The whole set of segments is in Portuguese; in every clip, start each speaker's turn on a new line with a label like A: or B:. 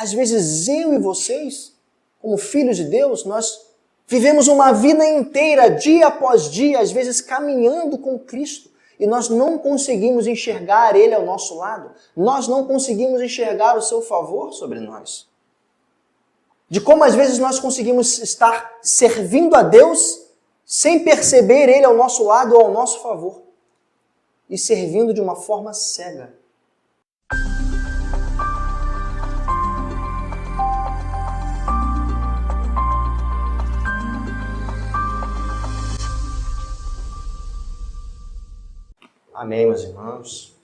A: às vezes eu e vocês, como filhos de Deus, nós vivemos uma vida inteira, dia após dia, às vezes caminhando com Cristo, e nós não conseguimos enxergar Ele ao nosso lado, nós não conseguimos enxergar o seu favor sobre nós. De como às vezes nós conseguimos estar servindo a Deus sem perceber Ele ao nosso lado ou ao nosso favor, e servindo de uma forma cega. Amém, meus irmãos.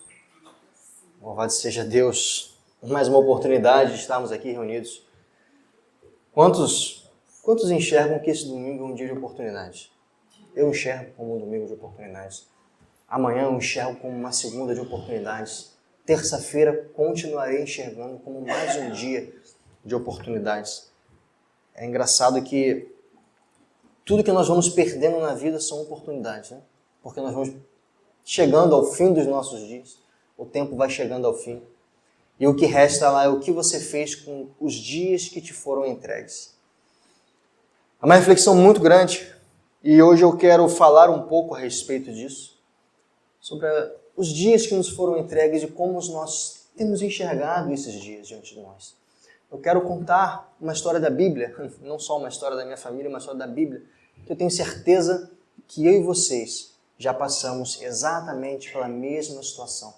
A: Louvado seja Deus. Mais uma oportunidade de estarmos aqui reunidos. Quantos enxergam que esse domingo é um dia de oportunidade? Eu enxergo como um domingo de oportunidades. Amanhã eu enxergo como uma segunda de oportunidades. Terça-feira continuarei enxergando como mais um dia de oportunidades. É engraçado que tudo que nós vamos perdendo na vida são oportunidades, né? Porque nós vamos chegando ao fim dos nossos dias, o tempo vai chegando ao fim, e o que resta lá é o que você fez com os dias que te foram entregues. É uma reflexão muito grande, e hoje eu quero falar um pouco a respeito disso, sobre os dias que nos foram entregues e como nós temos enxergado esses dias diante de nós. Eu quero contar uma história da Bíblia, não só uma história da minha família, uma história da Bíblia, que eu tenho certeza que eu e vocês já passamos exatamente pela mesma situação,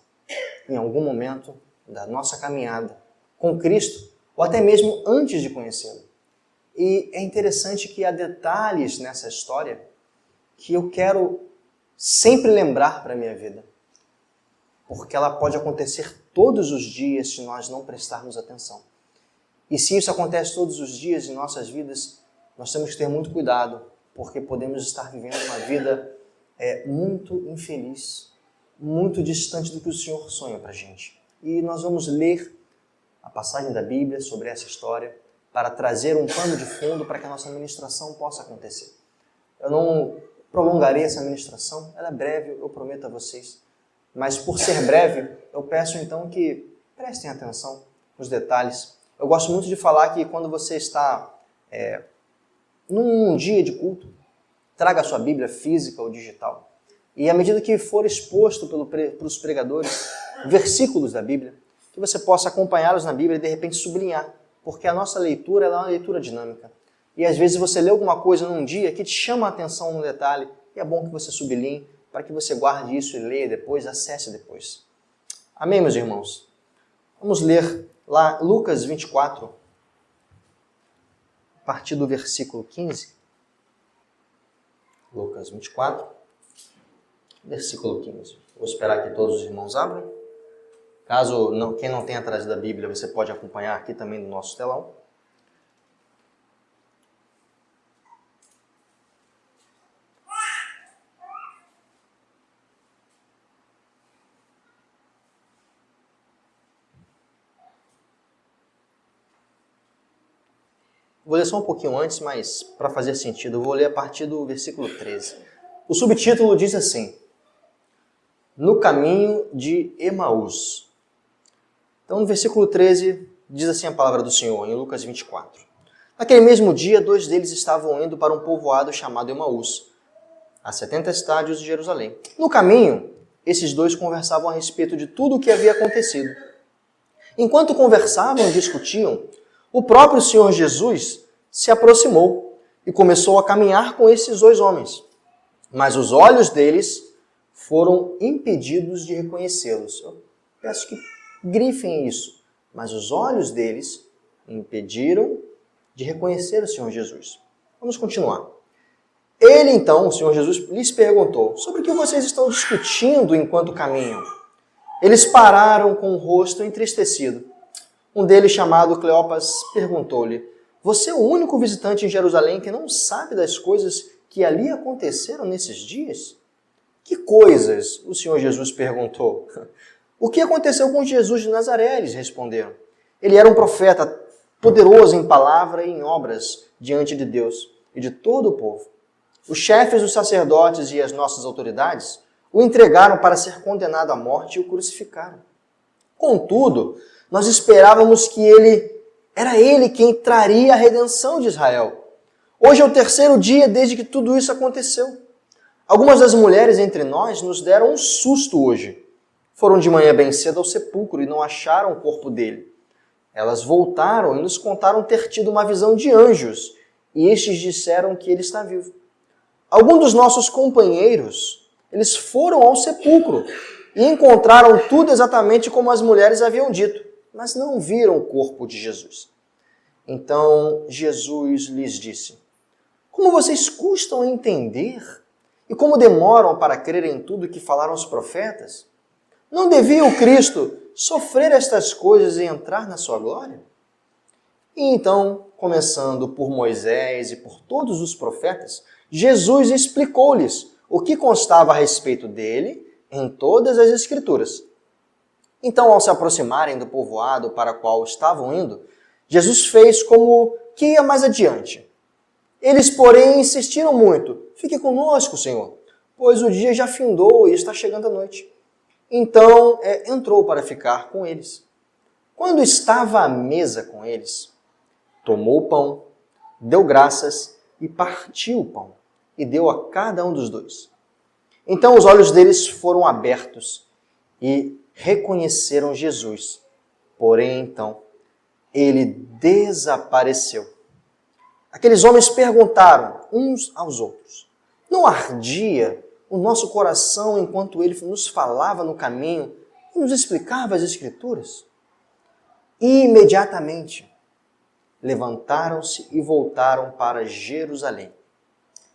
A: em algum momento da nossa caminhada com Cristo, ou até mesmo antes de conhecê-lo. E é interessante que há detalhes nessa história que eu quero sempre lembrar para a minha vida, porque ela pode acontecer todos os dias se nós não prestarmos atenção. E se isso acontece todos os dias em nossas vidas, nós temos que ter muito cuidado, porque podemos estar vivendo uma vida muito infeliz, muito distante do que o Senhor sonha para a gente. E nós vamos ler a passagem da Bíblia sobre essa história para trazer um pano de fundo para que a nossa ministração possa acontecer. Eu não prolongarei essa ministração, ela é breve, eu prometo a vocês. Mas por ser breve, eu peço então que prestem atenção nos detalhes. Eu gosto muito de falar que quando você está num dia de culto, traga a sua Bíblia física ou digital. E à medida que for exposto pelos pregadores versículos da Bíblia, que você possa acompanhá-los na Bíblia e de repente sublinhar. Porque a nossa leitura ela é uma leitura dinâmica. E às vezes você lê alguma coisa num dia que te chama a atenção num detalhe, e é bom que você sublinhe para que você guarde isso e leia depois, acesse depois. Amém, meus irmãos? Vamos ler lá Lucas 24, a partir do versículo 15. Lucas 24, versículo 15. Vou esperar que todos os irmãos abram. Caso quem não tenha trazido a Bíblia, você pode acompanhar aqui também no nosso telão. Vou ler só um pouquinho antes, mas para fazer sentido, eu vou ler a partir do versículo 13. O subtítulo diz assim: No caminho de Emaús. Então, no versículo 13, diz assim a palavra do Senhor, em Lucas 24. Naquele mesmo dia, 2 deles estavam indo para um povoado chamado Emaús, a 70 estádios de Jerusalém. No caminho, esses 2 conversavam a respeito de tudo o que havia acontecido. Enquanto conversavam e discutiam, o próprio Senhor Jesus se aproximou e começou a caminhar com esses 2 homens. Mas os olhos deles foram impedidos de reconhecê-los. Eu peço que grifem isso. Mas os olhos deles impediram de reconhecer o Senhor Jesus. Vamos continuar. Ele então, o Senhor Jesus, lhes perguntou: sobre o que vocês estão discutindo enquanto caminham? Eles pararam com o rosto entristecido. Um deles, chamado Cleopas, perguntou-lhe: você é o único visitante em Jerusalém que não sabe das coisas que ali aconteceram nesses dias? Que coisas? O Senhor Jesus perguntou. O que aconteceu com Jesus de Nazaré? Eles responderam. Ele era um profeta poderoso em palavra e em obras diante de Deus e de todo o povo. Os chefes dos sacerdotes e as nossas autoridades o entregaram para ser condenado à morte e o crucificaram. Contudo, nós esperávamos que ele Era ele quem traria a redenção de Israel. Hoje é o terceiro dia desde que tudo isso aconteceu. Algumas das mulheres entre nós nos deram um susto hoje. Foram de manhã bem cedo ao sepulcro e não acharam o corpo dele. Elas voltaram e nos contaram ter tido uma visão de anjos, e estes disseram que ele está vivo. Alguns dos nossos companheiros, eles foram ao sepulcro e encontraram tudo exatamente como as mulheres haviam dito, mas não viram o corpo de Jesus. Então Jesus lhes disse: como vocês custam a entender e como demoram para crer em tudo que falaram os profetas? Não devia o Cristo sofrer estas coisas e entrar na sua glória? E então, começando por Moisés e por todos os profetas, Jesus explicou-lhes o que constava a respeito dele em todas as Escrituras. Então, ao se aproximarem do povoado para o qual estavam indo, Jesus fez como que ia mais adiante. Eles, porém, insistiram muito: fique conosco, Senhor, pois o dia já findou e está chegando a noite. Então, entrou para ficar com eles. Quando estava à mesa com eles, tomou o pão, deu graças e partiu o pão, e deu a cada um dos dois. Então os olhos deles foram abertos e reconheceram Jesus. Porém, então, ele desapareceu. Aqueles homens perguntaram uns aos outros: não ardia o nosso coração enquanto ele nos falava no caminho e nos explicava as Escrituras? E imediatamente levantaram-se e voltaram para Jerusalém.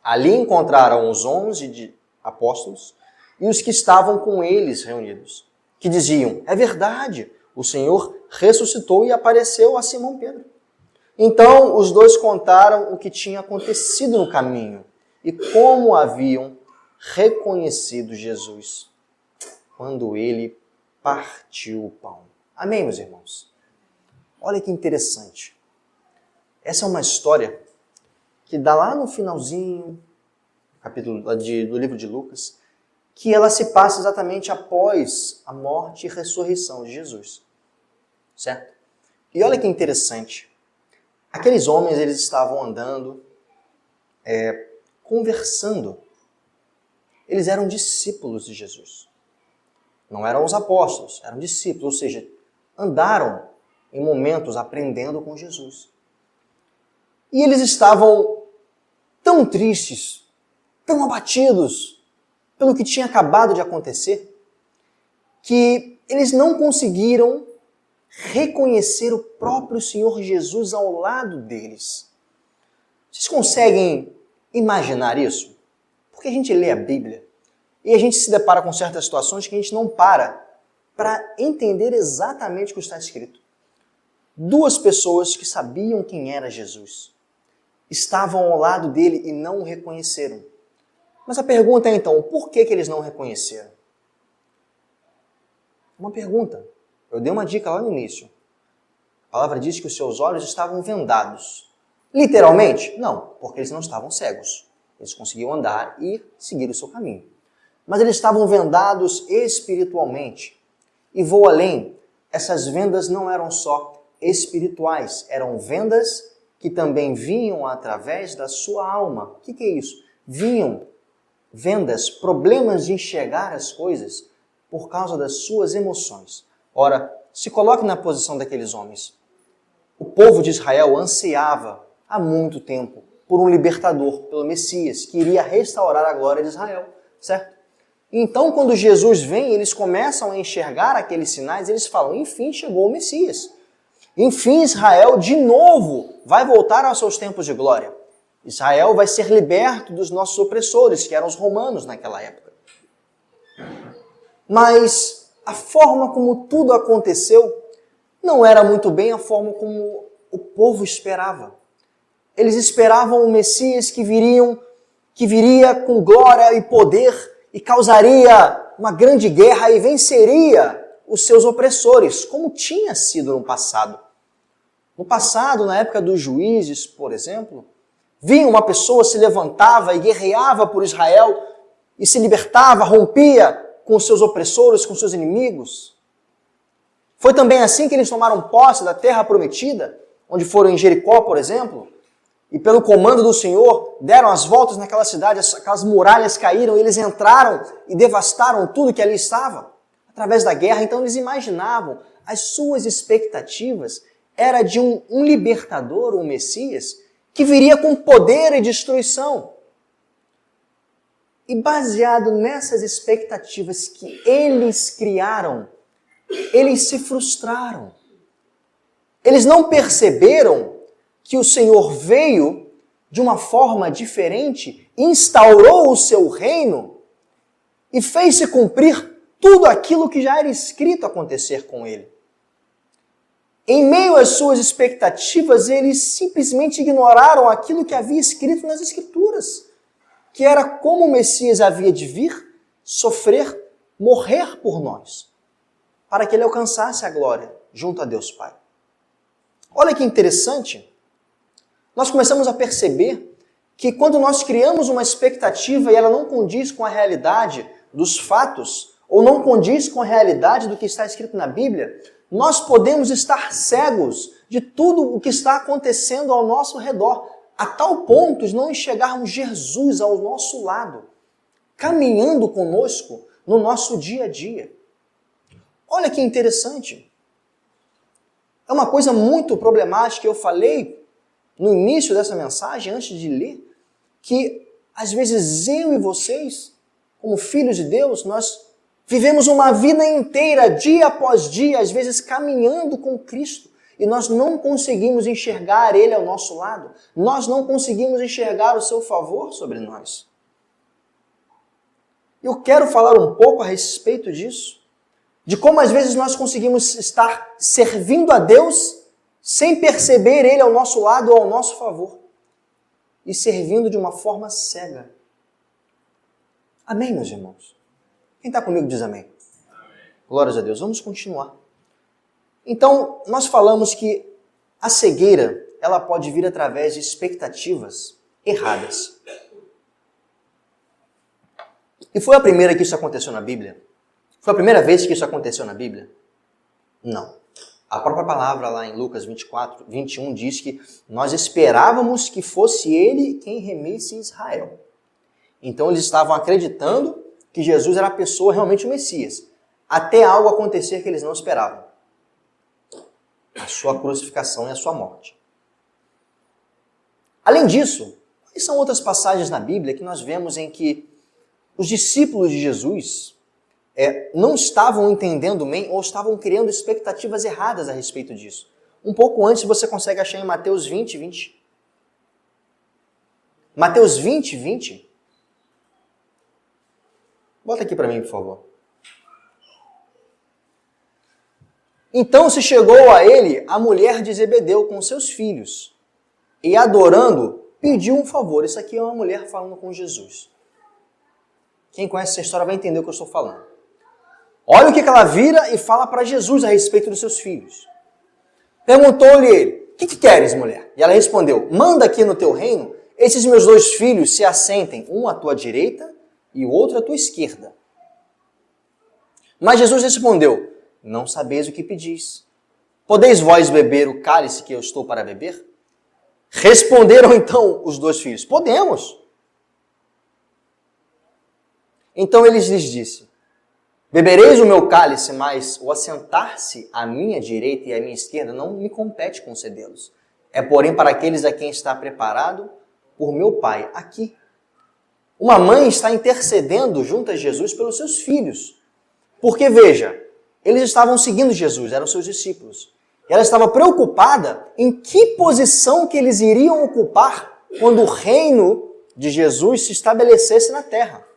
A: Ali encontraram os 11 apóstolos e os que estavam com eles reunidos, que diziam: é verdade, o Senhor ressuscitou e apareceu a Simão Pedro. Então os dois contaram o que tinha acontecido no caminho e como haviam reconhecido Jesus quando ele partiu o pão. Amém, meus irmãos? Olha que interessante. Essa é uma história que dá lá no finalzinho, capítulo do livro de Lucas, que ela se passa exatamente após a morte e ressurreição de Jesus. Certo? E olha que interessante. Aqueles homens, eles estavam andando, conversando. Eles eram discípulos de Jesus. Não eram os apóstolos, eram discípulos, ou seja, andaram em momentos aprendendo com Jesus. E eles estavam tão tristes, tão abatidos pelo que tinha acabado de acontecer, que eles não conseguiram reconhecer o próprio Senhor Jesus ao lado deles. Vocês conseguem imaginar isso? Porque a gente lê a Bíblia e a gente se depara com certas situações que a gente não para entender exatamente o que está escrito. Duas pessoas que sabiam quem era Jesus estavam ao lado dele e não o reconheceram. Mas a pergunta é então, por que eles não o reconheceram? Uma pergunta. Eu dei uma dica lá no início. A palavra diz que os seus olhos estavam vendados. Literalmente? Não, porque eles não estavam cegos. Eles conseguiam andar e seguir o seu caminho. Mas eles estavam vendados espiritualmente. E vou além, essas vendas não eram só espirituais, eram vendas que também vinham através da sua alma. O que é isso? Vinham vendas, problemas de enxergar as coisas por causa das suas emoções. Ora, se coloque na posição daqueles homens. O povo de Israel ansiava há muito tempo por um libertador, pelo Messias, que iria restaurar a glória de Israel, certo? Então, quando Jesus vem, eles começam a enxergar aqueles sinais, eles falam: enfim, chegou o Messias. Enfim, Israel, de novo, vai voltar aos seus tempos de glória. Israel vai ser liberto dos nossos opressores, que eram os romanos naquela época. Mas a forma como tudo aconteceu não era muito bem a forma como o povo esperava. Eles esperavam um Messias que viria com glória e poder e causaria uma grande guerra e venceria os seus opressores, como tinha sido no passado. No passado, na época dos juízes, por exemplo, vinha uma pessoa, se levantava e guerreava por Israel e se libertava, rompia com os seus opressores, com os seus inimigos. Foi também assim que eles tomaram posse da terra prometida, onde foram em Jericó, por exemplo, e pelo comando do Senhor, deram as voltas naquela cidade, aquelas muralhas caíram, e eles entraram e devastaram tudo que ali estava, através da guerra. Então eles imaginavam, as suas expectativas era de um libertador, um Messias, que viria com poder e destruição. E baseado nessas expectativas que eles criaram, eles se frustraram. Eles não perceberam que o Senhor veio de uma forma diferente, instaurou o seu reino e fez-se cumprir tudo aquilo que já era escrito acontecer com ele. Em meio às suas expectativas, eles simplesmente ignoraram aquilo que havia escrito nas Escrituras, que era como o Messias havia de vir, sofrer, morrer por nós, para que ele alcançasse a glória junto a Deus Pai. Olha que interessante, nós começamos a perceber que quando nós criamos uma expectativa e ela não condiz com a realidade dos fatos, ou não condiz com a realidade do que está escrito na Bíblia, nós podemos estar cegos de tudo o que está acontecendo ao nosso redor, a tal ponto de não enxergarmos Jesus ao nosso lado, caminhando conosco no nosso dia a dia. Olha que interessante. É uma coisa muito problemática, eu falei no início dessa mensagem, antes de ler, que às vezes eu e vocês, como filhos de Deus, nós vivemos uma vida inteira, dia após dia, às vezes caminhando com Cristo, e nós não conseguimos enxergar Ele ao nosso lado, nós não conseguimos enxergar o seu favor sobre nós. Eu quero falar um pouco a respeito disso, de como às vezes nós conseguimos estar servindo a Deus sem perceber Ele ao nosso lado ou ao nosso favor, e servindo de uma forma cega. Amém, meus irmãos? Quem está comigo diz amém. Glórias a Deus. Vamos continuar. Então, nós falamos que a cegueira, ela pode vir através de expectativas erradas. E foi a primeira que isso aconteceu na Bíblia? Foi a primeira vez que isso aconteceu na Bíblia? Não. A própria palavra lá em Lucas 24, 21 diz que nós esperávamos que fosse ele quem remisse Israel. Então eles estavam acreditando que Jesus era a pessoa, realmente o Messias, até algo acontecer que eles não esperavam. A sua crucificação e a sua morte. Além disso, quais são outras passagens na Bíblia que nós vemos em que os discípulos de Jesus não estavam entendendo bem ou estavam criando expectativas erradas a respeito disso? Um pouco antes você consegue achar em Mateus 20, 20. Mateus 20, 20. Bota aqui para mim, por favor. Então se chegou a ele a mulher de Zebedeu com seus filhos, e adorando, pediu um favor. Isso aqui é uma mulher falando com Jesus. Quem conhece essa história vai entender o que eu estou falando. Olha o que ela vira e fala para Jesus a respeito dos seus filhos. Perguntou-lhe ele, o que queres, mulher? E ela respondeu, manda aqui no teu reino, esses meus dois filhos se assentem, um à tua direita e o outro à tua esquerda. Mas Jesus respondeu, não sabeis o que pedis. Podeis vós beber o cálice que eu estou para beber? Responderam então os dois filhos, podemos. Então ele lhes disse, bebereis o meu cálice, mas o assentar-se à minha direita e à minha esquerda não me compete concedê-los. É porém para aqueles a quem está preparado por meu Pai aqui. Uma mãe está intercedendo junto a Jesus pelos seus filhos. Porque, veja, eles estavam seguindo Jesus, eram seus discípulos. E ela estava preocupada em que posição que eles iriam ocupar quando o reino de Jesus se estabelecesse na terra.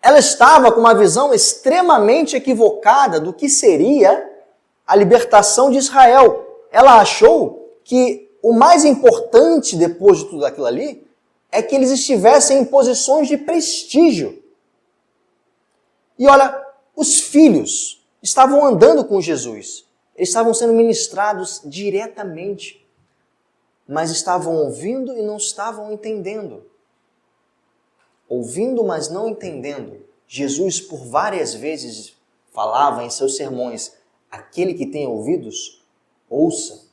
A: Ela estava com uma visão extremamente equivocada do que seria a libertação de Israel. Ela achou que o mais importante depois de tudo aquilo ali é que eles estivessem em posições de prestígio. E olha, os filhos estavam andando com Jesus. Eles estavam sendo ministrados diretamente, mas estavam ouvindo e não estavam entendendo. Ouvindo, mas não entendendo. Jesus, por várias vezes, falava em seus sermões, aquele que tem ouvidos, ouça.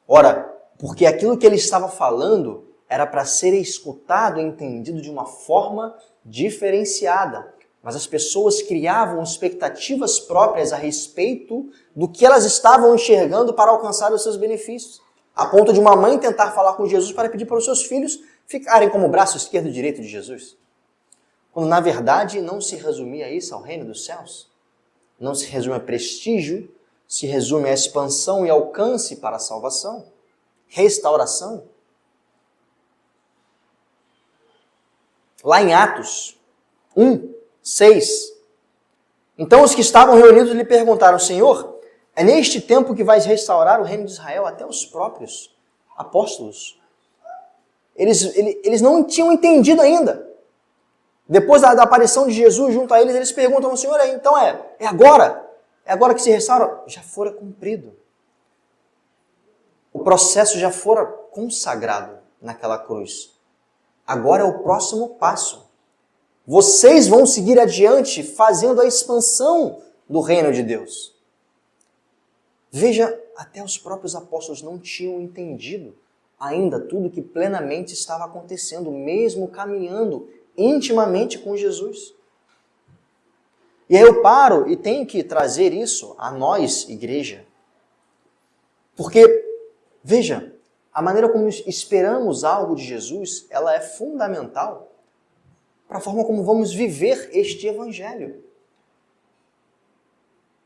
A: Ora, porque aquilo que ele estava falando era para ser escutado e entendido de uma forma diferenciada. Mas as pessoas criavam expectativas próprias a respeito do que elas estavam enxergando para alcançar os seus benefícios. A ponto de uma mãe tentar falar com Jesus para pedir para os seus filhos ficarem como braço esquerdo e direito de Jesus. Quando na verdade não se resumia isso ao reino dos céus. Não se resume a prestígio, se resume a expansão e alcance para a salvação, restauração. Lá em Atos 1:6. Então os que estavam reunidos lhe perguntaram: Senhor, é neste tempo que vais restaurar o reino de Israel? Até os próprios apóstolos. Eles não tinham entendido ainda. Depois da aparição de Jesus junto a eles, eles perguntam ao Senhor: então é agora? É agora que se restaura? Já fora cumprido. O processo já fora consagrado naquela cruz. Agora é o próximo passo. Vocês vão seguir adiante fazendo a expansão do reino de Deus. Veja, até os próprios apóstolos não tinham entendido ainda tudo que plenamente estava acontecendo, mesmo caminhando intimamente com Jesus. E aí eu paro e tenho que trazer isso a nós, igreja. Porque, veja, a maneira como esperamos algo de Jesus, ela é fundamental para a forma como vamos viver este evangelho.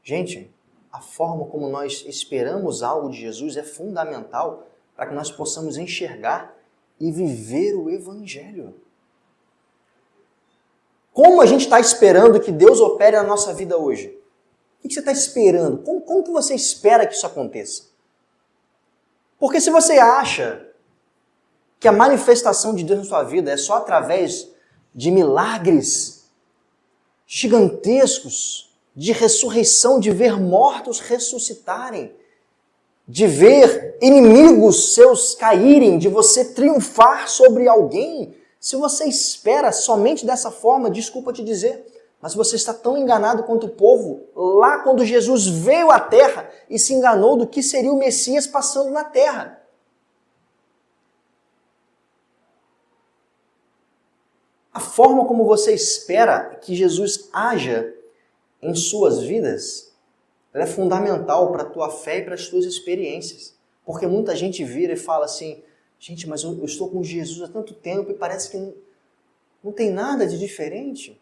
A: Gente, a forma como nós esperamos algo de Jesus é fundamental para que nós possamos enxergar e viver o evangelho. Como a gente está esperando que Deus opere na nossa vida hoje? O que você está esperando? Como que você espera que isso aconteça? Porque se você acha que a manifestação de Deus na sua vida é só através de milagres gigantescos, de ressurreição, de ver mortos ressuscitarem, de ver inimigos seus caírem, de você triunfar sobre alguém, se você espera somente dessa forma, desculpa te dizer, mas você está tão enganado quanto o povo lá quando Jesus veio à terra e se enganou do que seria o Messias passando na terra. A forma como você espera que Jesus haja em suas vidas, ela é fundamental para a tua fé e para as tuas experiências. Porque muita gente vira e fala assim: gente, mas eu estou com Jesus há tanto tempo e parece que não tem nada de diferente.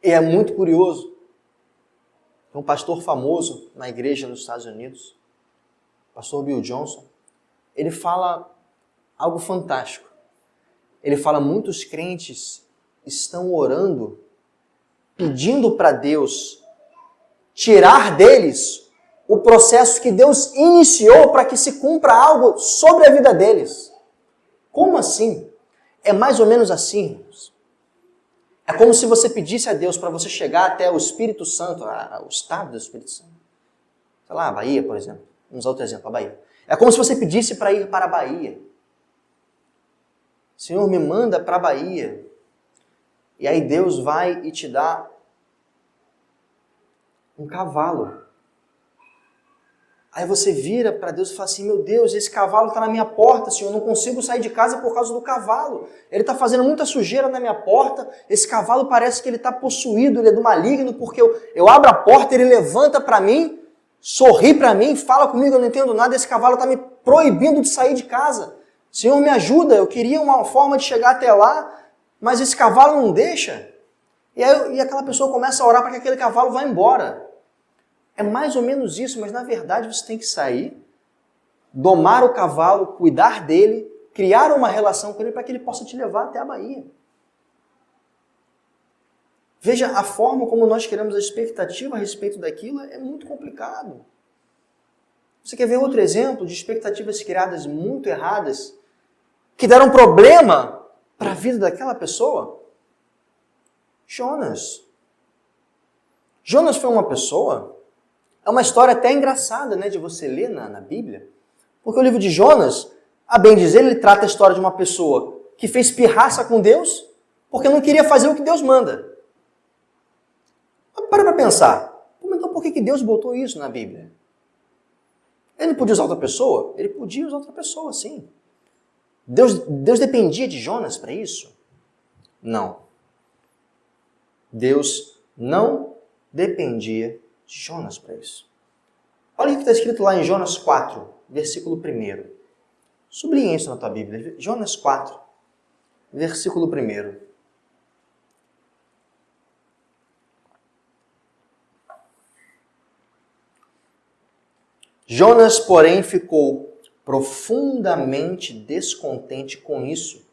A: E é muito curioso. Tem um pastor famoso na igreja nos Estados Unidos, o pastor Bill Johnson. Ele fala algo fantástico. Ele fala: muitos crentes estão orando, pedindo para Deus tirar deles o processo que Deus iniciou para que se cumpra algo sobre a vida deles. Como assim? É mais ou menos assim, irmãos. É como se você pedisse a Deus para você chegar até o Espírito Santo, o estado do Espírito Santo. Sei lá, a Bahia, por exemplo. Vamos usar outro exemplo, a Bahia. É como se você pedisse para ir para a Bahia. Senhor, me manda para a Bahia. E aí Deus vai e te dá um cavalo. Aí você vira para Deus e fala assim: meu Deus, esse cavalo está na minha porta, Senhor, eu não consigo sair de casa por causa do cavalo. Ele está fazendo muita sujeira na minha porta, esse cavalo parece que ele está possuído, ele é do maligno, porque eu abro a porta, ele levanta para mim, sorri para mim, fala comigo, eu não entendo nada, esse cavalo está me proibindo de sair de casa. Senhor, me ajuda, eu queria uma forma de chegar até lá, mas esse cavalo não deixa. E aquela pessoa começa a orar para que aquele cavalo vá embora. É mais ou menos isso, mas na verdade você tem que sair, domar o cavalo, cuidar dele, criar uma relação com ele para que ele possa te levar até a Bahia. Veja, a forma como nós criamos a expectativa a respeito daquilo é muito complicado. Você quer ver outro exemplo de expectativas criadas muito erradas, que deram problema para a vida daquela pessoa? Jonas. Jonas foi uma pessoa... É uma história até engraçada, né, de você ler na Bíblia. Porque o livro de Jonas, a bem dizer, ele trata a história de uma pessoa que fez pirraça com Deus porque não queria fazer o que Deus manda. Mas para pensar. Então por que Deus botou isso na Bíblia? Ele não podia usar outra pessoa? Ele podia usar outra pessoa, sim. Deus dependia de Jonas para isso? Não. Deus não dependia de Jonas para isso. Olha o que está escrito lá em Jonas 4, versículo 1. Sublinhe isso na tua Bíblia. Jonas 4, versículo 1. Jonas, porém, ficou profundamente descontente com isso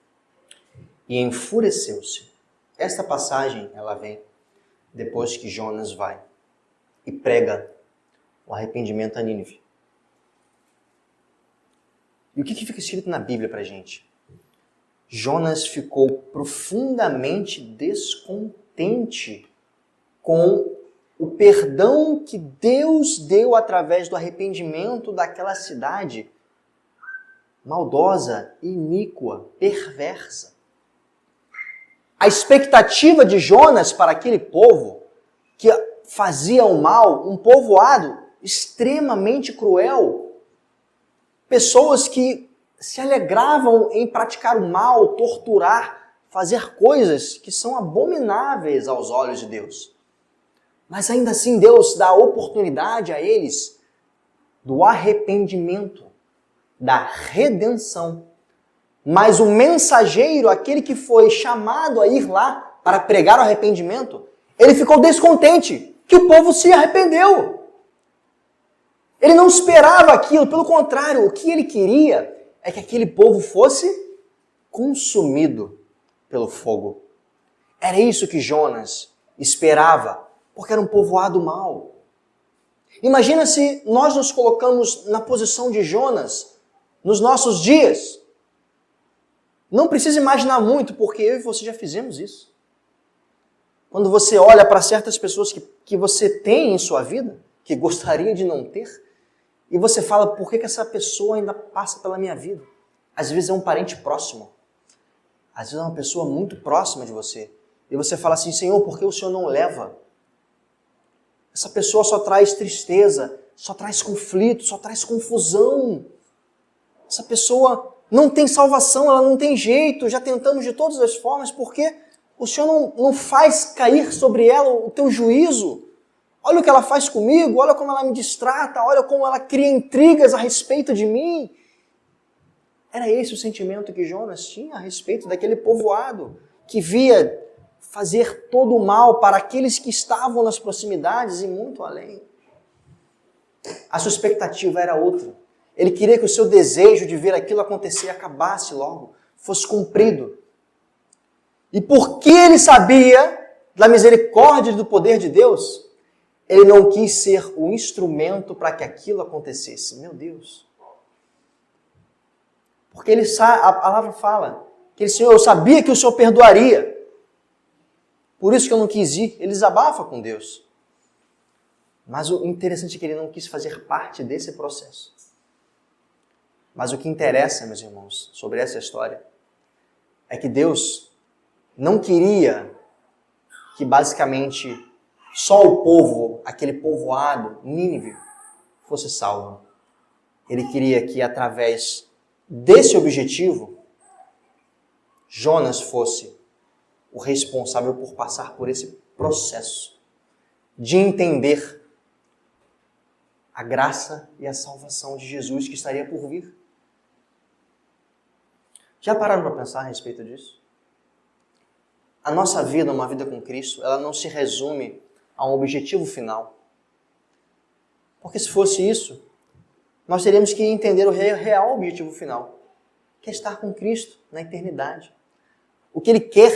A: e enfureceu-se. Esta passagem, ela vem depois que Jonas vai e prega o arrependimento a Nínive. E o que fica escrito na Bíblia para a gente? Jonas ficou profundamente descontente com o perdão que Deus deu através do arrependimento daquela cidade maldosa, iníqua, perversa. A expectativa de Jonas para aquele povo que fazia o mal, um povoado extremamente cruel, pessoas que se alegravam em praticar o mal, torturar, fazer coisas que são abomináveis aos olhos de Deus. Mas ainda assim Deus dá oportunidade a eles do arrependimento, da redenção. Mas o mensageiro, aquele que foi chamado a ir lá para pregar o arrependimento, ele ficou descontente que o povo se arrependeu. Ele não esperava aquilo, pelo contrário, o que ele queria é que aquele povo fosse consumido pelo fogo. Era isso que Jonas esperava, porque era um povoado mau. Imagina se nós nos colocamos na posição de Jonas nos nossos dias. Não precisa imaginar muito, porque eu e você já fizemos isso. Quando você olha para certas pessoas que você tem em sua vida, que gostaria de não ter, e você fala, por que essa pessoa ainda passa pela minha vida? Às vezes é um parente próximo. Às vezes é uma pessoa muito próxima de você. E você fala assim, Senhor, por que o Senhor não leva? Essa pessoa só traz tristeza, só traz conflito, só traz confusão. Essa pessoa não tem salvação, ela não tem jeito, já tentamos de todas as formas, porque o Senhor não faz cair sobre ela o teu juízo. Olha o que ela faz comigo, olha como ela me distrata, olha como ela cria intrigas a respeito de mim. Era esse o sentimento que Jonas tinha a respeito daquele povoado, que via fazer todo o mal para aqueles que estavam nas proximidades e muito além. A sua expectativa era outra. Ele queria que o seu desejo de ver aquilo acontecer acabasse logo, fosse cumprido. E porque ele sabia da misericórdia e do poder de Deus, ele não quis ser o instrumento para que aquilo acontecesse. Meu Deus. Porque ele a palavra fala que Senhor, eu sabia que o Senhor perdoaria. Por isso que eu não quis ir. Ele desabafa com Deus. Mas o interessante é que ele não quis fazer parte desse processo. Mas o que interessa, meus irmãos, sobre essa história, é que Deus não queria que basicamente só o povo, aquele povoado, Nínive, fosse salvo. Ele queria que através desse objetivo, Jonas fosse o responsável por passar por esse processo de entender a graça e a salvação de Jesus que estaria por vir. Já pararam para pensar a respeito disso? A nossa vida, uma vida com Cristo, ela não se resume a um objetivo final. Porque se fosse isso, nós teríamos que entender o real objetivo final, que é estar com Cristo na eternidade. O que Ele quer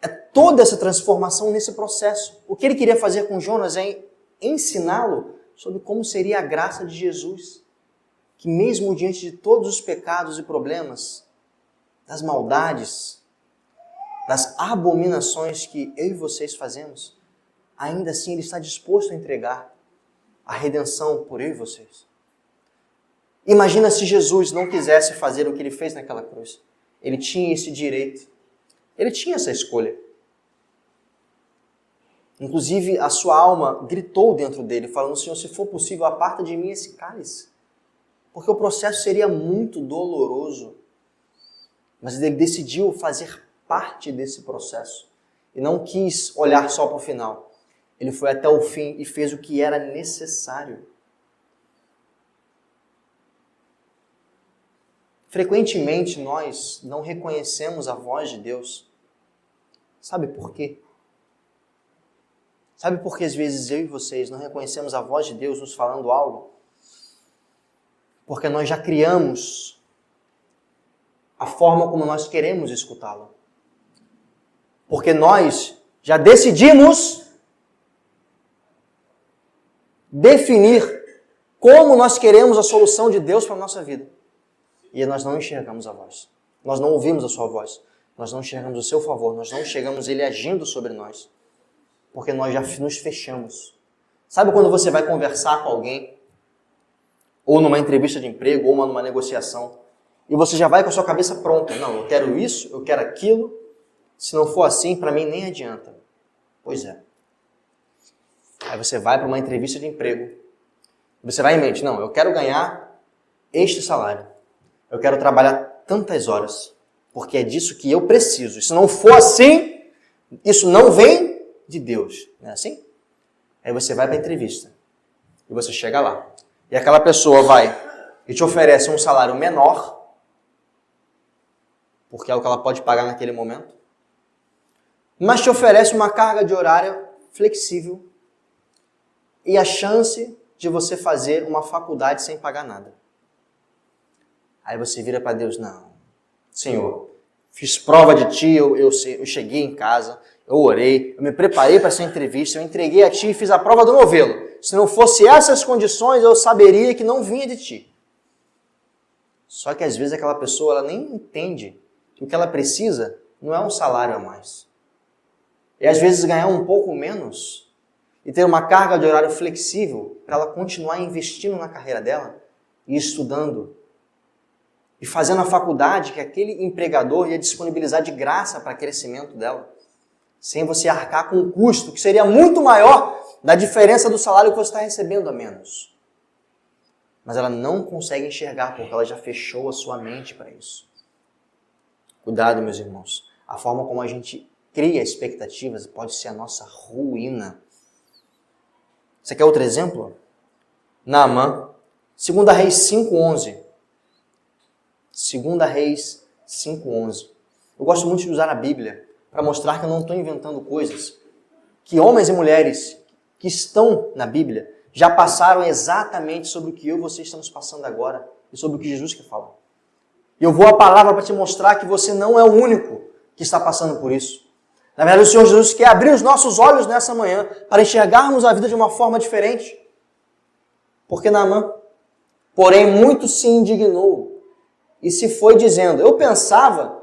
A: é toda essa transformação nesse processo. O que Ele queria fazer com Jonas é ensiná-lo sobre como seria a graça de Jesus, que mesmo diante de todos os pecados e problemas, das maldades, das abominações que eu e vocês fazemos, ainda assim Ele está disposto a entregar a redenção por eu e vocês. Imagina se Jesus não quisesse fazer o que Ele fez naquela cruz. Ele tinha esse direito. Ele tinha essa escolha. Inclusive, a sua alma gritou dentro dele, falando, Senhor, se for possível, aparta de mim esse cálice. Porque o processo seria muito doloroso. Mas ele decidiu fazer parte desse processo. E não quis olhar só para o final. Ele foi até o fim e fez o que era necessário. Frequentemente nós não reconhecemos a voz de Deus. Sabe por quê? Sabe por que às vezes eu e vocês não reconhecemos a voz de Deus nos falando algo? Porque nós já criamos a forma como nós queremos escutá-lo. Porque nós já decidimos definir como nós queremos a solução de Deus para a nossa vida. E nós não enxergamos a voz. Nós não ouvimos a sua voz. Nós não enxergamos o seu favor. Nós não enxergamos ele agindo sobre nós. Porque nós já nos fechamos. Sabe quando você vai conversar com alguém? Ou numa entrevista de emprego, ou numa negociação. E você já vai com a sua cabeça pronta. Não, eu quero isso, eu quero aquilo. Se não for assim, para mim nem adianta. Pois é. Aí você vai para uma entrevista de emprego. Você vai em mente, não, eu quero ganhar este salário. Eu quero trabalhar tantas horas. Porque é disso que eu preciso. E se não for assim, isso não vem de Deus. Não é assim? Aí você vai para a entrevista. E você chega lá. E aquela pessoa vai e te oferece um salário menor. Porque é o que ela pode pagar naquele momento. Mas te oferece uma carga de horário flexível. E a chance de você fazer uma faculdade sem pagar nada. Aí você vira para Deus, não, Senhor, fiz prova de Ti, eu cheguei em casa, eu orei, eu me preparei para essa entrevista, eu entreguei a Ti e fiz a prova do novelo. Se não fosse essas condições, eu saberia que não vinha de Ti. Só que às vezes aquela pessoa ela nem entende que o que ela precisa não é um salário a mais. E às vezes ganhar um pouco menos e ter uma carga de horário flexível para ela continuar investindo na carreira dela e estudando e fazendo a faculdade que aquele empregador ia disponibilizar de graça para crescimento dela, sem você arcar com um custo que seria muito maior da diferença do salário que você está recebendo a menos. Mas ela não consegue enxergar porque ela já fechou a sua mente para isso. Cuidado, meus irmãos. A forma como a gente cria expectativas pode ser a nossa ruína. Você quer outro exemplo? Naamã, 2 Reis 5:11. 2 Reis 5:11. Eu gosto muito de usar a Bíblia para mostrar que eu não estou inventando coisas. Que homens e mulheres que estão na Bíblia já passaram exatamente sobre o que eu e você estamos passando agora e sobre o que Jesus quer falar. E eu vou à palavra para te mostrar que você não é o único que está passando por isso. Na verdade, o Senhor Jesus quer abrir os nossos olhos nessa manhã para enxergarmos a vida de uma forma diferente. Porque Naamã, porém, muito se indignou e se foi dizendo, eu pensava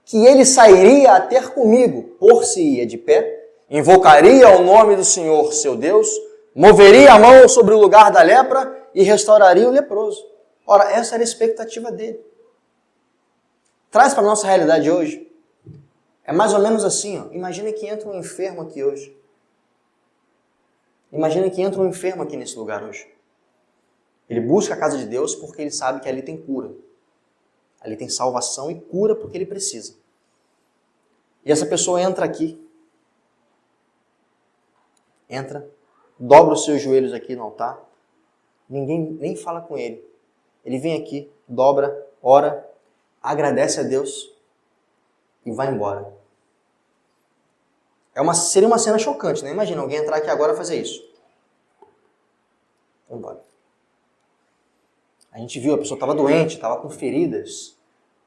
A: que ele sairia a ter comigo, por-se-ia de pé, invocaria o nome do Senhor, seu Deus, moveria a mão sobre o lugar da lepra e restauraria o leproso. Ora, essa era a expectativa dele. Traz para a nossa realidade hoje. É mais ou menos assim, ó. Imagina que entra um enfermo aqui hoje. Imagina que entra um enfermo aqui nesse lugar hoje. Ele busca a casa de Deus porque ele sabe que ali tem cura. Ali tem salvação e cura porque ele precisa. E essa pessoa entra aqui. Entra, dobra os seus joelhos aqui no altar. Ninguém nem fala com ele. Ele vem aqui, dobra, ora, agradece a Deus e vai embora. Seria uma cena chocante, né? Imagina alguém entrar aqui agora e fazer isso. Vai embora. A gente viu, a pessoa estava doente, estava com feridas.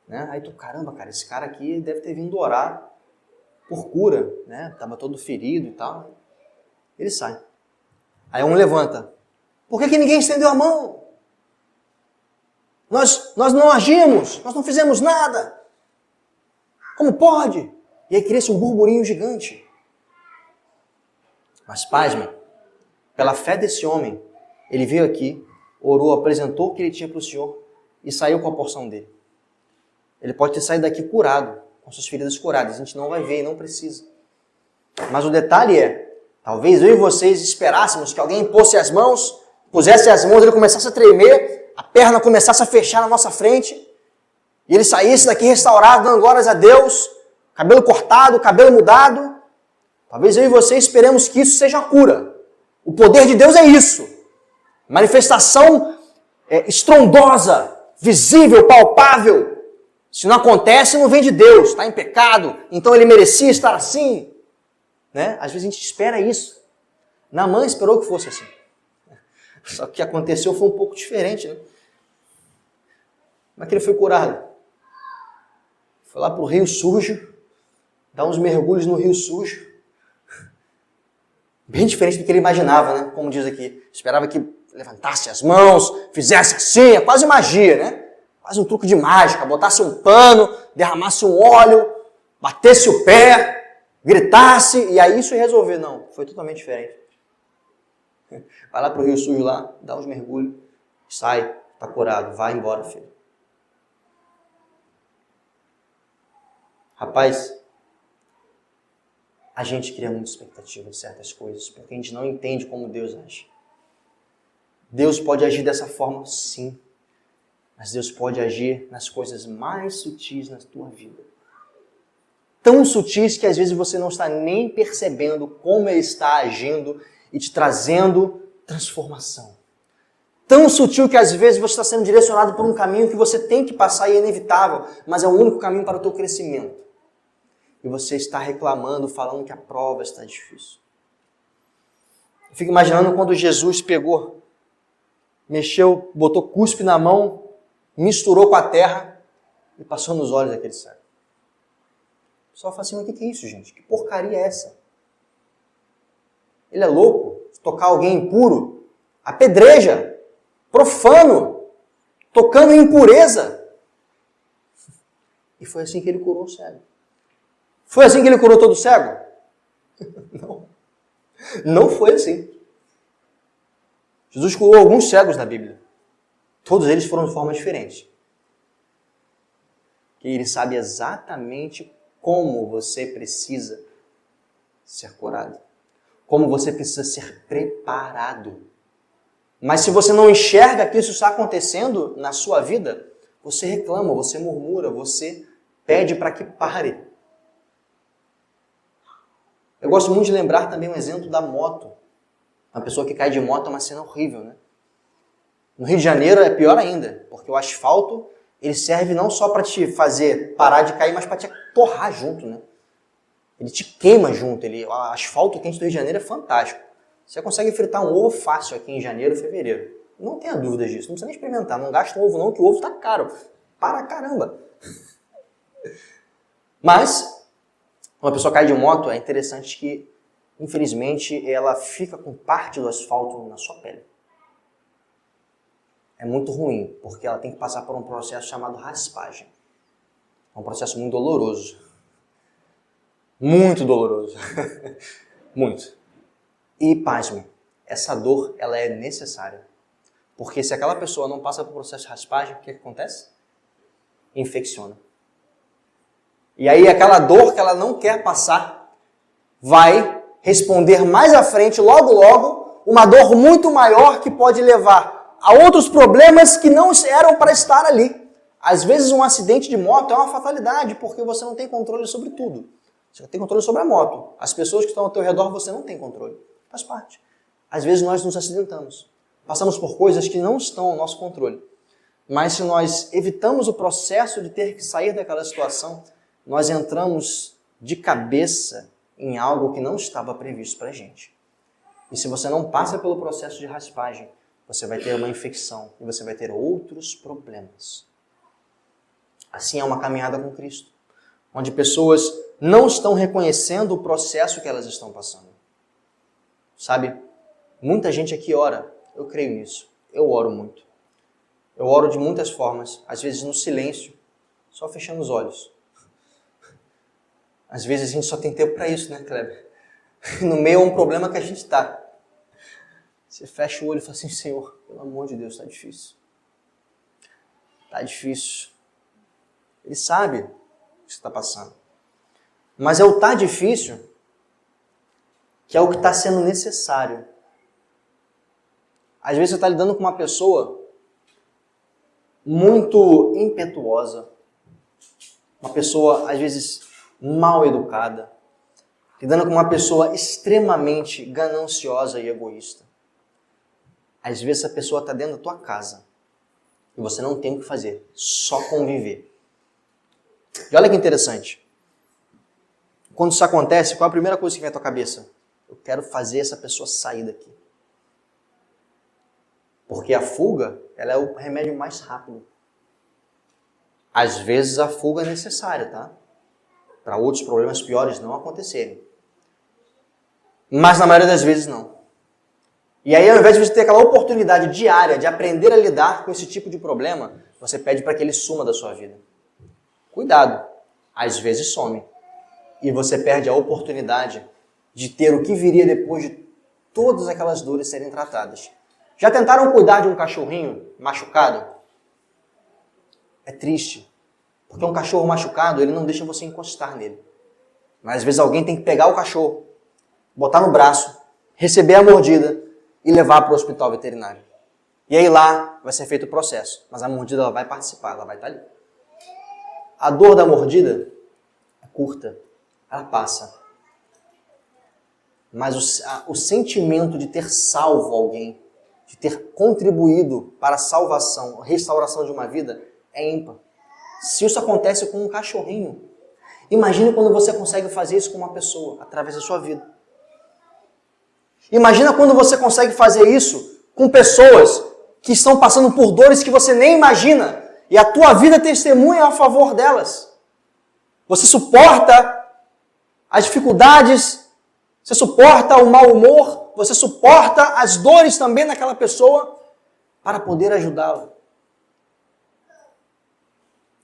A: Né? Aí tu, caramba, cara, esse cara aqui deve ter vindo orar por cura, né? Estava todo ferido e tal. Ele sai. Aí um levanta. Por que ninguém estendeu a mão? Nós não agimos, nós não fizemos nada. Como pode? E aí cria-se um burburinho gigante. Mas pasme, pela fé desse homem, ele veio aqui, orou, apresentou o que ele tinha para o Senhor e saiu com a porção dele. Ele pode ter saído daqui curado, com suas feridas curadas. A gente não vai ver e não precisa. Mas o detalhe é, talvez eu e vocês esperássemos que alguém pusesse as mãos, ele começasse a tremer, a perna começasse a fechar na nossa frente, e ele saísse daqui restaurado, dando glórias a Deus, cabelo cortado, cabelo mudado. Talvez eu e vocês esperemos que isso seja a cura. O poder de Deus é isso. Manifestação estrondosa, visível, palpável. Se não acontece, não vem de Deus, está em pecado, então ele merecia estar assim. Né? Às vezes a gente espera isso. Naamã esperou que fosse assim. Só que o que aconteceu foi um pouco diferente. Né? Como é que ele foi curado? Foi lá para o rio sujo, dar uns mergulhos no rio sujo. Bem diferente do que ele imaginava, né? Como diz aqui. Esperava que levantasse as mãos, fizesse assim, é quase magia, né? Quase um truque de mágica, botasse um pano, derramasse um óleo, batesse o pé, gritasse, e aí isso ia resolver. Não, foi totalmente diferente. Vai lá pro rio sujo lá, dá uns mergulhos, sai, tá curado, vai embora, filho. Rapaz, a gente cria muita expectativa de certas coisas, porque a gente não entende como Deus age. Deus pode agir dessa forma, sim. Mas Deus pode agir nas coisas mais sutis na tua vida. Tão sutis que às vezes você não está nem percebendo como Ele está agindo e te trazendo transformação. Tão sutil que às vezes você está sendo direcionado por um caminho que você tem que passar e é inevitável, mas é o único caminho para o teu crescimento. E você está reclamando, falando que a prova está difícil. Eu fico imaginando quando Jesus pegou, mexeu, botou cuspe na mão, misturou com a terra e passou nos olhos daquele cego. O pessoal fala assim, mas o que é isso, gente? Que porcaria é essa? Ele é louco? Tocar alguém impuro? Apedreja? Profano? Tocando em impureza? E foi assim que ele curou o cego. Foi assim que ele curou todo cego? Não. Não foi assim. Jesus curou alguns cegos na Bíblia. Todos eles foram de forma diferente. Que ele sabe exatamente como você precisa ser curado. Como você precisa ser preparado. Mas se você não enxerga que isso está acontecendo na sua vida, você reclama, você murmura, você pede para que pare. Eu gosto muito de lembrar também um exemplo da moto. Uma pessoa que cai de moto é uma cena horrível, né? No Rio de Janeiro é pior ainda, porque o asfalto ele serve não só para te fazer parar de cair, mas para te torrar junto, né? Ele te queima junto. O asfalto quente do Rio de Janeiro é fantástico. Você consegue fritar um ovo fácil aqui em janeiro, fevereiro. Não tenha dúvidas disso, não precisa nem experimentar. Não gasta um ovo não, que o ovo tá caro. Para caramba. Mas, uma pessoa cai de moto, é interessante que, infelizmente, ela fica com parte do asfalto na sua pele. É muito ruim, porque ela tem que passar por um processo chamado raspagem. É um processo muito doloroso. Muito doloroso. Muito. E, pasme, essa dor ela é necessária. Porque se aquela pessoa não passa por um processo de raspagem, o que acontece? Infecciona. E aí aquela dor que ela não quer passar vai responder mais à frente, logo logo, uma dor muito maior que pode levar a outros problemas que não eram para estar ali. Às vezes um acidente de moto é uma fatalidade, porque você não tem controle sobre tudo. Você tem controle sobre a moto. As pessoas que estão ao teu redor você não tem controle. Faz parte. Às vezes nós nos acidentamos. Passamos por coisas que não estão ao nosso controle. Mas se nós evitamos o processo de ter que sair daquela situação, nós entramos de cabeça em algo que não estava previsto para a gente. E se você não passa pelo processo de raspagem, você vai ter uma infecção e você vai ter outros problemas. Assim é uma caminhada com Cristo, onde pessoas não estão reconhecendo o processo que elas estão passando. Sabe, muita gente aqui ora, eu creio nisso, eu oro muito. Eu oro de muitas formas, às vezes no silêncio, só fechando os olhos. Às vezes a gente só tem tempo para isso, né, Kleber? No meio é um problema que a gente está. Você fecha o olho e fala assim, Senhor, pelo amor de Deus, está difícil. Está difícil. Ele sabe o que você está passando. Mas é o tá difícil que é o que está sendo necessário. Às vezes você está lidando com uma pessoa muito impetuosa, uma pessoa, às vezes, mal educada, lidando com uma pessoa extremamente gananciosa e egoísta. Às vezes essa pessoa está dentro da tua casa e você não tem o que fazer, só conviver. E olha que interessante. Quando isso acontece, qual é a primeira coisa que vem à tua cabeça? Eu quero fazer essa pessoa sair daqui. Porque a fuga, ela é o remédio mais rápido. Às vezes a fuga é necessária, tá? Para outros problemas piores não acontecerem. Mas na maioria das vezes não. E aí, ao invés de você ter aquela oportunidade diária de aprender a lidar com esse tipo de problema, você pede para que ele suma da sua vida. Cuidado, às vezes some. E você perde a oportunidade de ter o que viria depois de todas aquelas dores serem tratadas. Já tentaram cuidar de um cachorrinho machucado? É triste. Porque um cachorro machucado, ele não deixa você encostar nele. Mas às vezes alguém tem que pegar o cachorro, botar no braço, receber a mordida e levar para o hospital veterinário. E aí lá vai ser feito o processo. Mas a mordida ela vai participar, ela vai estar ali. A dor da mordida é curta, ela passa. Mas o sentimento de ter salvo alguém, de ter contribuído para a salvação, a restauração de uma vida, é ímpar. Se isso acontece com um cachorrinho, imagine quando você consegue fazer isso com uma pessoa, através da sua vida. Imagina quando você consegue fazer isso com pessoas que estão passando por dores que você nem imagina, e a tua vida testemunha a favor delas. Você suporta as dificuldades, você suporta o mau humor, você suporta as dores também daquela pessoa para poder ajudá-la.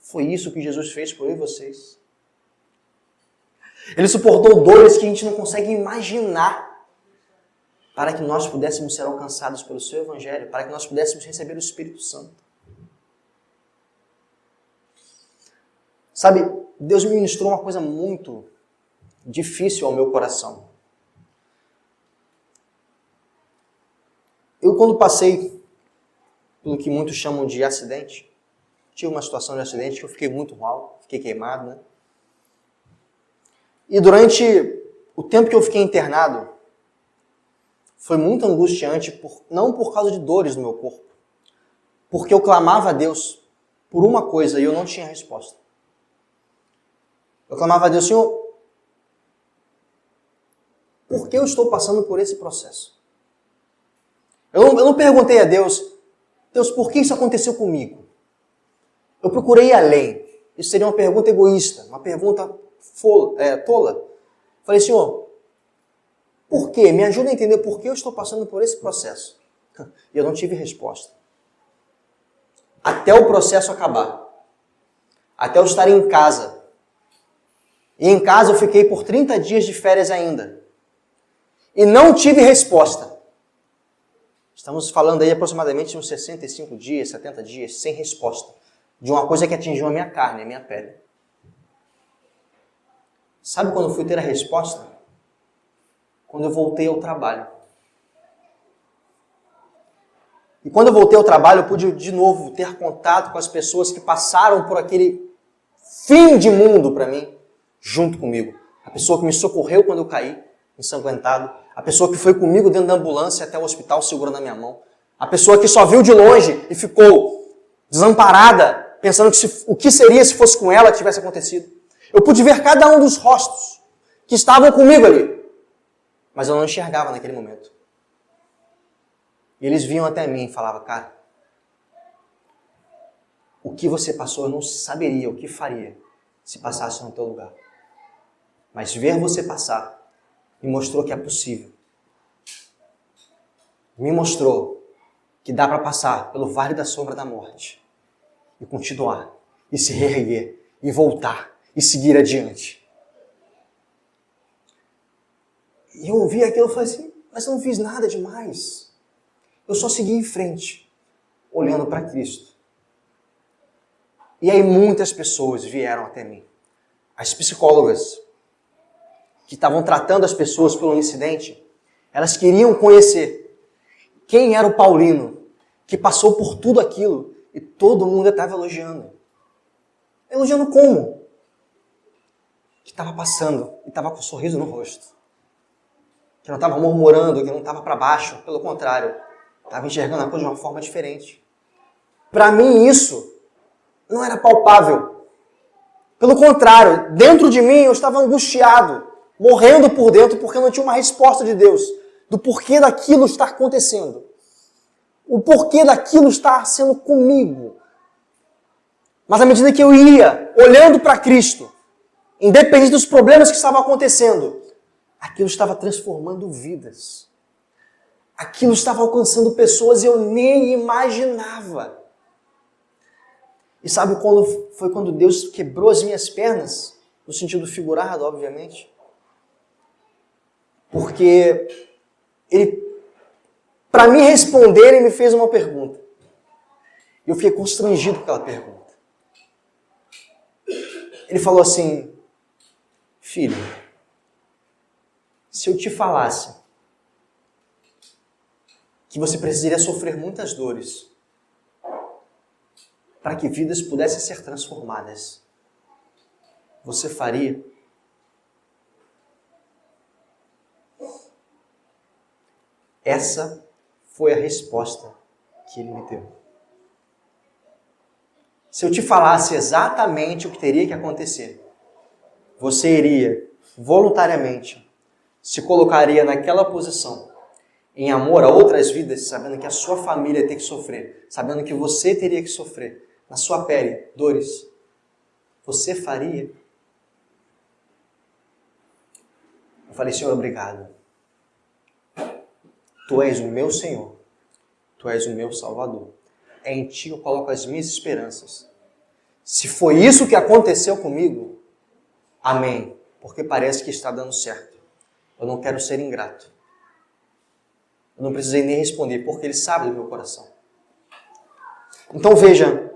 A: Foi isso que Jesus fez por eu e vocês. Ele suportou dores que a gente não consegue imaginar para que nós pudéssemos ser alcançados pelo seu Evangelho, para que nós pudéssemos receber o Espírito Santo. Sabe, Deus me ministrou uma coisa muito difícil ao meu coração. Eu, quando passei pelo que muitos chamam de acidente, tive uma situação de acidente que eu fiquei muito mal, fiquei queimado, né? E durante o tempo que eu fiquei internado, foi muito angustiante, não por causa de dores no meu corpo, porque eu clamava a Deus por uma coisa e eu não tinha resposta. Eu clamava a Deus, Senhor, por que eu estou passando por esse processo? Eu não perguntei a Deus, por que isso aconteceu comigo? Eu procurei ir além. Isso seria uma pergunta egoísta, uma pergunta tola. Falei, Senhor, por quê? Me ajuda a entender por que eu estou passando por esse processo. E eu não tive resposta. Até o processo acabar. Até eu estar em casa. E em casa eu fiquei por 30 dias de férias ainda. E não tive resposta. Estamos falando aí aproximadamente de uns 65 dias, 70 dias, sem resposta. De uma coisa que atingiu a minha carne, a minha pele. Sabe quando eu fui ter a resposta? Quando eu voltei ao trabalho. E quando eu voltei ao trabalho, eu pude de novo ter contato com as pessoas que passaram por aquele fim de mundo para mim, junto comigo. A pessoa que me socorreu quando eu caí, ensanguentado. A pessoa que foi comigo dentro da ambulância até o hospital segurando a minha mão. A pessoa que só viu de longe e ficou desamparada, pensando o que seria se fosse com ela que tivesse acontecido. Eu pude ver cada um dos rostos que estavam comigo ali. Mas eu não enxergava naquele momento. E eles vinham até mim e falavam, cara, o que você passou eu não saberia o que faria se passasse no teu lugar. Mas ver você passar me mostrou que é possível. Me mostrou que dá para passar pelo vale da sombra da morte e continuar, e se reerguer, e voltar, e seguir adiante. E eu ouvi aquilo e falei assim, mas eu não fiz nada demais. Eu só segui em frente, olhando para Cristo. E aí muitas pessoas vieram até mim. As psicólogas, que estavam tratando as pessoas pelo incidente, elas queriam conhecer quem era o Paulino, que passou por tudo aquilo e todo mundo estava elogiando. Elogiando como? Que estava passando e estava com um sorriso no rosto. Que não estava murmurando, que não estava para baixo. Pelo contrário, estava enxergando a coisa de uma forma diferente. Para mim isso não era palpável. Pelo contrário, dentro de mim eu estava angustiado, morrendo por dentro porque eu não tinha uma resposta de Deus do porquê daquilo estar acontecendo. O porquê daquilo estar sendo comigo. Mas à medida que eu ia olhando para Cristo, independente dos problemas que estavam acontecendo, aquilo estava transformando vidas. Aquilo estava alcançando pessoas e eu nem imaginava. E sabe quando Deus quebrou as minhas pernas? No sentido figurado, obviamente. Porque Ele, para me responder, Ele me fez uma pergunta. E eu fiquei constrangido com aquela pergunta. Ele falou assim: filho, se eu te falasse que você precisaria sofrer muitas dores para que vidas pudessem ser transformadas, você faria? Essa foi a resposta que ele me deu. Se eu te falasse exatamente o que teria que acontecer, você iria voluntariamente, se colocaria naquela posição, em amor a outras vidas, sabendo que a sua família ia ter que sofrer, sabendo que você teria que sofrer, na sua pele, dores, você faria? Eu falei: Senhor, obrigado. Tu és o meu Senhor, Tu és o meu Salvador. É em Ti que eu coloco as minhas esperanças. Se foi isso que aconteceu comigo, amém, porque parece que está dando certo. Eu não quero ser ingrato. Eu não precisei nem responder, porque Ele sabe do meu coração. Então veja,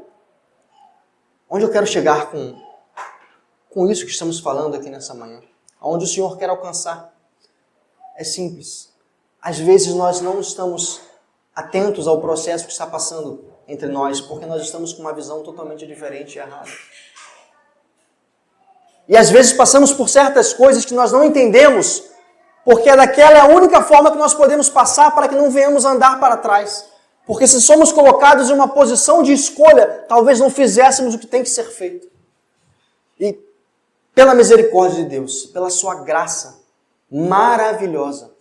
A: onde eu quero chegar com isso que estamos falando aqui nessa manhã. Aonde o Senhor quer alcançar. É simples. Às vezes nós não estamos atentos ao processo que está passando entre nós, porque nós estamos com uma visão totalmente diferente e errada. E às vezes passamos por certas coisas que nós não entendemos, porque daquela é a única forma que nós podemos passar para que não venhamos andar para trás. Porque se somos colocados em uma posição de escolha, talvez não fizéssemos o que tem que ser feito. E pela misericórdia de Deus, pela sua graça maravilhosa,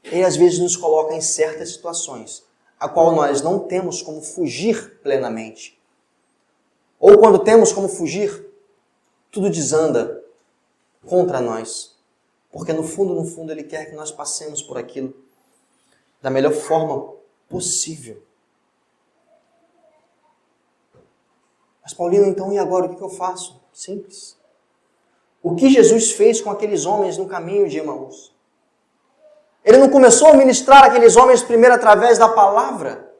A: Ele às vezes nos coloca em certas situações, a qual nós não temos como fugir plenamente. Ou quando temos como fugir, tudo desanda contra nós. Porque no fundo, Ele quer que nós passemos por aquilo da melhor forma possível. Mas Paulino, então, e agora o que eu faço? Simples. O que Jesus fez com aqueles homens no caminho de Emaús? Ele não começou a ministrar aqueles homens primeiro através da palavra.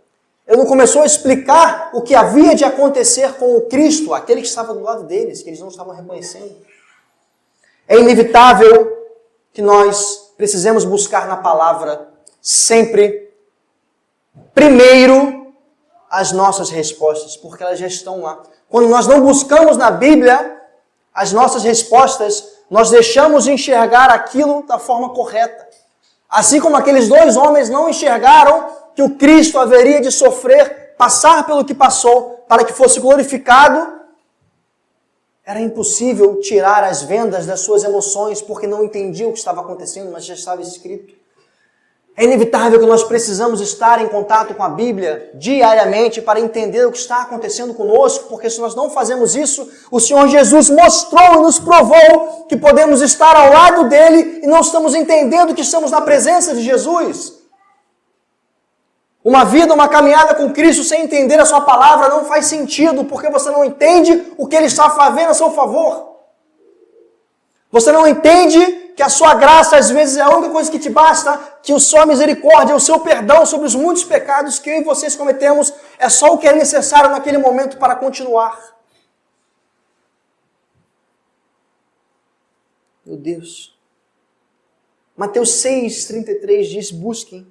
A: Ele não começou a explicar o que havia de acontecer com o Cristo, aquele que estava do lado deles, que eles não estavam reconhecendo. É inevitável que nós precisemos buscar na palavra sempre, primeiro, as nossas respostas, porque elas já estão lá. Quando nós não buscamos na Bíblia as nossas respostas, nós deixamos de enxergar aquilo da forma correta. Assim como aqueles dois homens não enxergaram que o Cristo haveria de sofrer, passar pelo que passou, para que fosse glorificado, era impossível tirar as vendas das suas emoções, porque não entendiam o que estava acontecendo, mas já estava escrito. É inevitável que nós precisamos estar em contato com a Bíblia diariamente para entender o que está acontecendo conosco, porque se nós não fazemos isso, o Senhor Jesus mostrou e nos provou que podemos estar ao lado dele e não estamos entendendo que estamos na presença de Jesus. Uma vida, uma caminhada com Cristo sem entender a sua palavra não faz sentido, porque você não entende o que Ele está fazendo a seu favor. Você não entende que a sua graça às vezes é a única coisa que te basta, que a sua misericórdia, o seu perdão sobre os muitos pecados que eu e vocês cometemos é só o que é necessário naquele momento para continuar. Meu Deus. Mateus 6,33 diz: busquem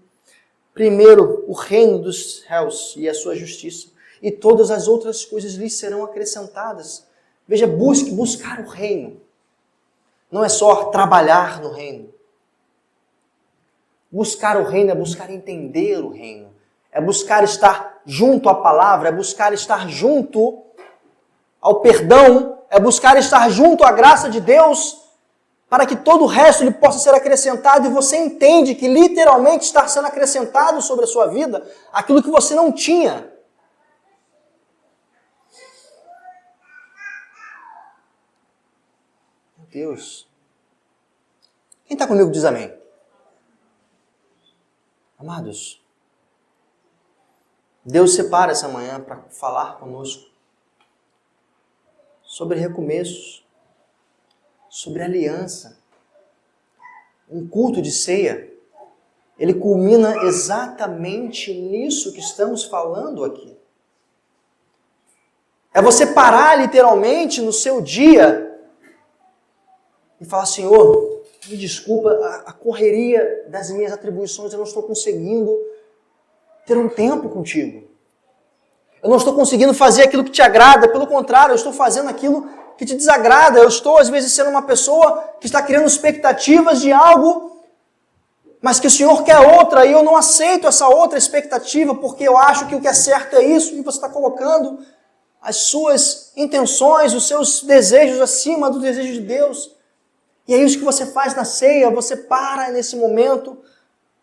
A: primeiro o reino dos céus e a sua justiça, e todas as outras coisas lhes serão acrescentadas. Veja, buscar o reino. Não é só trabalhar no reino. Buscar o reino é buscar entender o reino. É buscar estar junto à palavra, é buscar estar junto ao perdão, é buscar estar junto à graça de Deus, para que todo o resto lhe possa ser acrescentado, e você entende que literalmente está sendo acrescentado sobre a sua vida aquilo que você não tinha. Meu Deus. Quem está comigo diz amém. Amados, Deus separa essa manhã para falar conosco sobre recomeços, sobre aliança. Um culto de ceia, ele culmina exatamente nisso que estamos falando aqui. É você parar literalmente no seu dia e falar: Senhor, me desculpa, a correria das minhas atribuições, eu não estou conseguindo ter um tempo contigo. Eu não estou conseguindo fazer aquilo que te agrada, pelo contrário, eu estou fazendo aquilo que te desagrada. Eu estou, às vezes, sendo uma pessoa que está criando expectativas de algo, mas que o Senhor quer outra, e eu não aceito essa outra expectativa, porque eu acho que o que é certo é isso, e você está colocando as suas intenções, os seus desejos acima do desejo de Deus. E é isso que você faz na ceia. Você para nesse momento,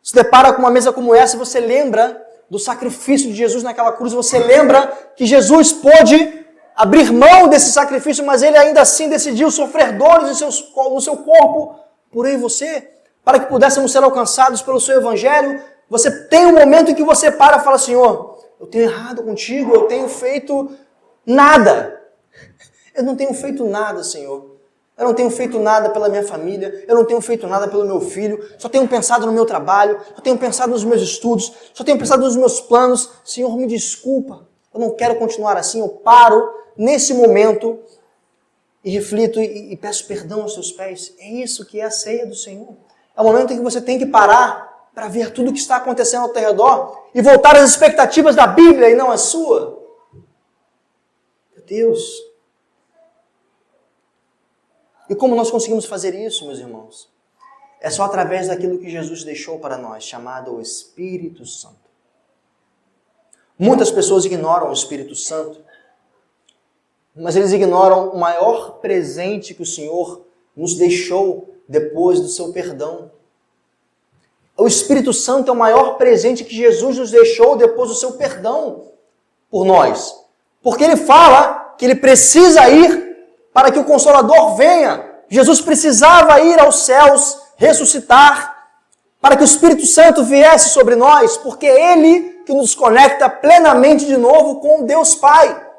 A: se depara com uma mesa como essa, e você lembra do sacrifício de Jesus naquela cruz, você lembra que Jesus pôde abrir mão desse sacrifício, mas ele ainda assim decidiu sofrer dores no seu corpo, por eu e você, para que pudéssemos ser alcançados pelo seu evangelho. Você tem um momento em que você para e fala: Senhor, eu tenho errado contigo, eu tenho feito nada. Eu não tenho feito nada, Senhor. Eu não tenho feito nada pela minha família, eu não tenho feito nada pelo meu filho, só tenho pensado no meu trabalho, só tenho pensado nos meus estudos, só tenho pensado nos meus planos. Senhor, me desculpa, eu não quero continuar assim. Eu paro nesse momento e reflito e peço perdão aos seus pés. É isso que é a ceia do Senhor. É o momento em que você tem que parar para ver tudo o que está acontecendo ao teu redor e voltar às expectativas da Bíblia e não às suas. Meu Deus! E como nós conseguimos fazer isso, meus irmãos? É só através daquilo que Jesus deixou para nós, chamado o Espírito Santo. Muitas pessoas ignoram o Espírito Santo, mas eles ignoram o maior presente que o Senhor nos deixou depois do seu perdão. O Espírito Santo é o maior presente que Jesus nos deixou depois do seu perdão por nós. Porque ele fala que ele precisa ir para que o Consolador venha. Jesus precisava ir aos céus, ressuscitar, para que o Espírito Santo viesse sobre nós, porque é ele que nos conecta plenamente de novo com Deus Pai.